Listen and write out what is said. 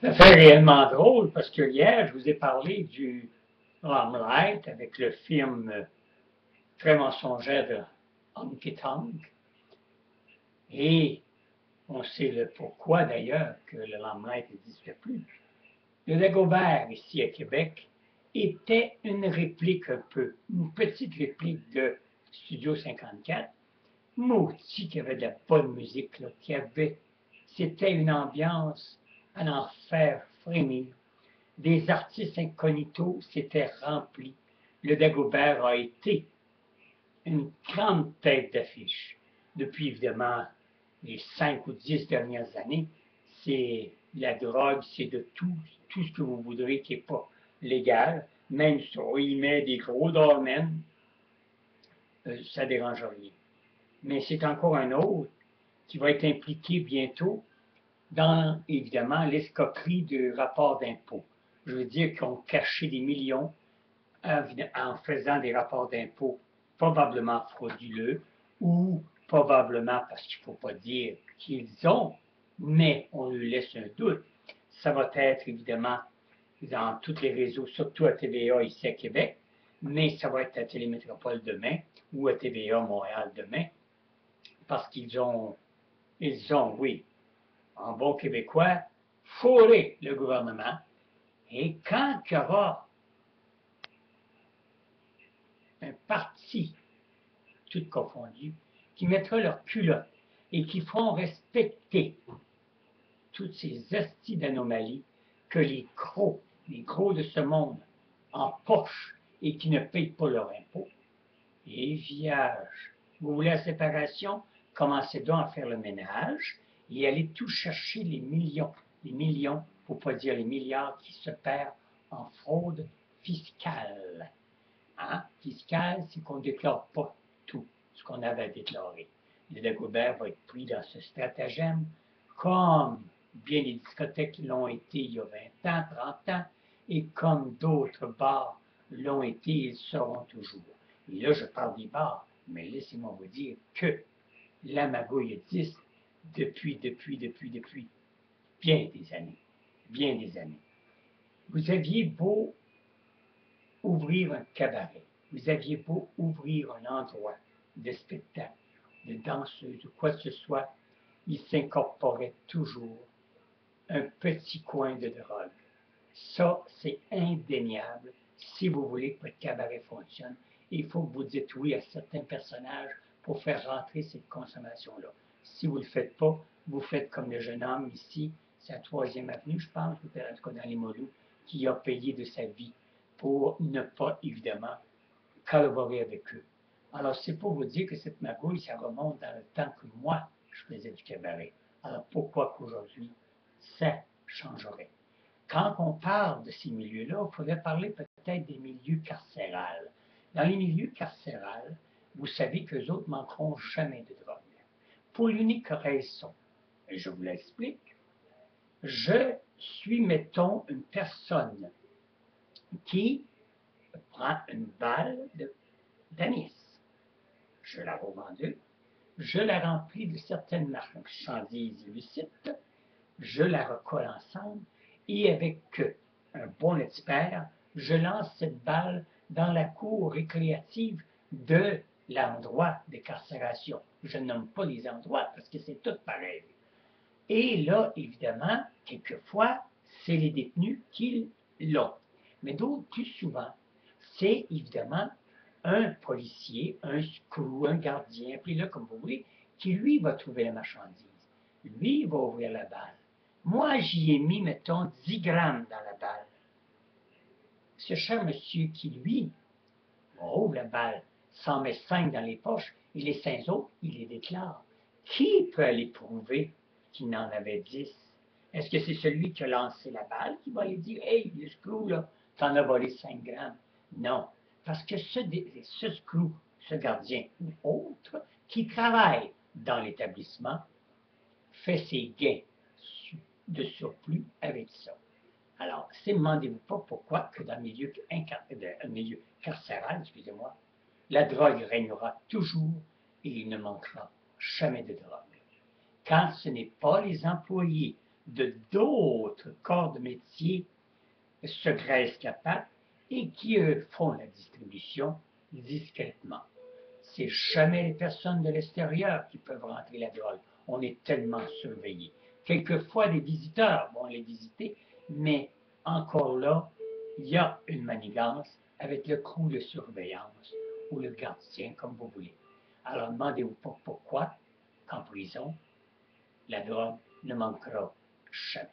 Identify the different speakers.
Speaker 1: Ça fait réellement drôle parce que hier, je vous ai parlé du Limelight avec le film très mensongère de Honky Tonk. Et on sait le pourquoi d'ailleurs que le Limelight n'existe plus. Le Dagobert, ici à Québec, était une réplique un peu, une petite réplique de Studio 54. Maudit qu'il y avait de la bonne musique, là, c'était une ambiance à en faire frémir. Des artistes incognitos s'étaient remplis. Le Dagobert a été une grande tête d'affiche. Depuis évidemment les 5 ou 10 dernières années, c'est la drogue, c'est de tout ce que vous voudrez qui n'est pas légal. Même ça, il met des gros dolmens, ça ne dérange rien. Mais c'est encore un autre qui va être impliqué bientôt dans, évidemment, l'escroquerie du rapport d'impôt. Je veux dire qu'ils ont caché des millions en faisant des rapports d'impôt probablement frauduleux ou probablement parce qu'il ne faut pas dire qu'ils ont, mais on lui laisse un doute. Ça va être évidemment dans tous les réseaux, surtout à TVA ici à Québec, mais ça va être à Télémétropole demain ou à TVA Montréal demain, parce ils ont, oui, en bon québécois, fourré le gouvernement. Et quand il y aura un parti, tout confondu, qui mettra leur culotte et qui feront respecter toutes ces asties d'anomalies que les gros de ce monde empochent et qui ne payent pas leur impôt. Et vierge, vous voulez la séparation? Commencez donc à faire le ménage et allez tout chercher les millions, pour ne pas dire les milliards qui se perdent en fraude fiscale. Hein? Fiscale, c'est qu'on ne déclare pas tout ce qu'on avait à déclarer. Le Dagobert va être pris dans ce stratagème, comme bien les discothèques l'ont été il y a 20 ans, 30 ans, et comme d'autres bars l'ont été et le seront toujours. Et là, je parle des bars, mais laissez-moi vous dire que la magouille existe depuis bien des années. Bien des années. Vous aviez beau ouvrir un cabaret, vous aviez beau ouvrir un endroit de spectacle, de danseuse ou quoi que ce soit, il s'incorporait toujours un petit coin de drogue. Ça, c'est indéniable. Si vous voulez que votre cabaret fonctionne, il faut que vous dites oui à certains personnages pour faire rentrer cette consommation-là. Si vous ne le faites pas, vous faites comme le jeune homme ici, c'est la 3e avenue, je pense, ou en tout cas dans les Molous, qui a payé de sa vie pour ne pas, évidemment, collaborer avec eux. Alors, c'est pour vous dire que cette magouille, ça remonte dans le temps que moi, je faisais du cabaret. Alors, pourquoi qu'aujourd'hui, ça changerait? Quand on parle de ces milieux-là, il faudrait parler peut-être des milieux carcérales. Dans les milieux carcérales, vous savez qu'eux autres manqueront jamais de drogue. Pour l'unique raison, et je vous l'explique, je suis, mettons, une personne qui prend une balle d'anis. Je la revendue, je la remplis de certaines marchandises illicites, je la recolle ensemble et avec un bon expert, je lance cette balle dans la cour récréative de l'endroit de carcération. Je ne nomme pas les endroits parce que c'est tout pareil. Et là, évidemment, quelquefois, c'est les détenus qui l'ont. Mais d'autres, plus souvent, c'est évidemment un policier, un screw, un gardien, appelez-le comme vous voulez, qui lui va trouver la marchandise. Lui va ouvrir la balle. Moi, j'y ai mis, mettons, 10 grammes dans la balle. Ce cher monsieur qui, lui, ouvre la balle, s'en met 5 dans les poches, et les 5 autres, il les déclare. Qui peut aller prouver qu'il n'en avait 10? Est-ce que c'est celui qui a lancé la balle qui va aller dire, hey, le screw, là, t'en as volé 5 grammes? Non. Parce que ce screw, ce gardien ou autre, qui travaille dans l'établissement, fait ses gains de surplus avec ça. Alors, demandez-vous pas pourquoi que dans le milieu carcéral, excusez-moi, la drogue régnera toujours et il ne manquera jamais de drogue. Quand ce n'est pas les employés de d'autres corps de métier secrets escapades et qui, eux, font la distribution discrètement. C'est jamais les personnes de l'extérieur qui peuvent rentrer la drogue. On est tellement surveillé. Quelquefois, des visiteurs vont les visiter, mais encore là, il y a une manigance avec le crew de surveillance ou le gardien, comme vous voulez. Alors, demandez-vous pas pourquoi qu'en prison, la drogue ne manquera jamais.